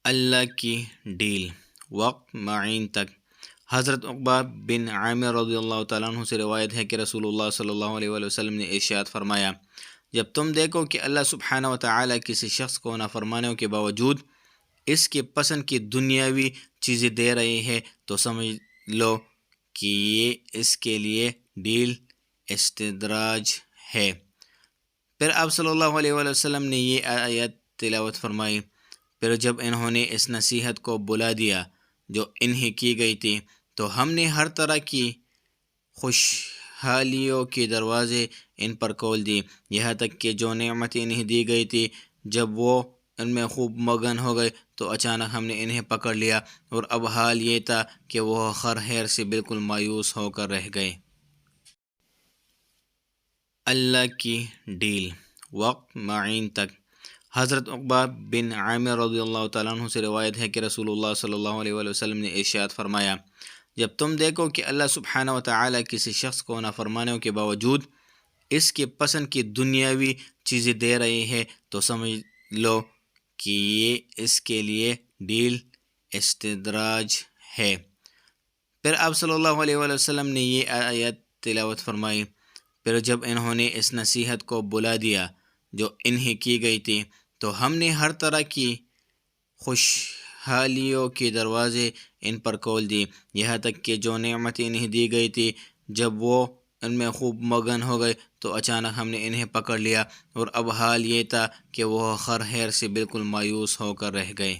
اللہ کی ڈیل وقت معین تک۔ حضرت عقبہ بن عامر رضی اللہ تعالیٰ عنہ سے روایت ہے کہ رسول اللہ صلی اللہ علیہ وآلہ وسلم نے ارشاد فرمایا، جب تم دیکھو کہ اللہ سبحانہ و تعالیٰ کسی شخص کو نافرمانیوں کے باوجود اس کے پسند کی دنیاوی چیزیں دے رہے ہیں تو سمجھ لو کہ یہ اس کے لیے ڈیل استدراج ہے۔ پھر آپ صلی اللہ علیہ وآلہ وسلم نے یہ آیت تلاوت فرمائی، پھر جب انہوں نے اس نصیحت کو بلا دیا جو انہیں کی گئی تھی تو ہم نے ہر طرح کی خوشحالیوں کے دروازے ان پر کھول دی، یہاں تک کہ جو نعمتیں انہیں دی گئی تھی جب وہ ان میں خوب مگن ہو گئے تو اچانک ہم نے انہیں پکڑ لیا، اور اب حال یہ تھا کہ وہ خیر سے بالکل مایوس ہو کر رہ گئے۔ اللہ کی ڈیل وقت معین تک۔ حضرت عقبہ بن عامر رضی اللہ تعالیٰ عنہ سے روایت ہے کہ رسول اللہ صلی اللہ علیہ وآلہ وسلم نے ارشاد فرمایا، جب تم دیکھو کہ اللہ سبحانہ و تعالیٰ کسی شخص کو نافرمانیوں کے باوجود اس کے پسند کی دنیاوی چیزیں دے رہے ہیں تو سمجھ لو کہ یہ اس کے لیے ڈیل استدراج ہے۔ پھر آپ صلی اللہ علیہ وآلہ وسلم نے یہ آیت تلاوت فرمائی، پھر جب انہوں نے اس نصیحت کو بلا دیا جو انہیں کی گئی تھی تو ہم نے ہر طرح کی خوشحالیوں کے دروازے ان پر کھول دی، یہاں تک کہ جو نعمتیں انہیں دی گئی تھی جب وہ ان میں خوب مگن ہو گئے تو اچانک ہم نے انہیں پکڑ لیا، اور اب حال یہ تھا کہ وہ خیر سے بالکل مایوس ہو کر رہ گئے۔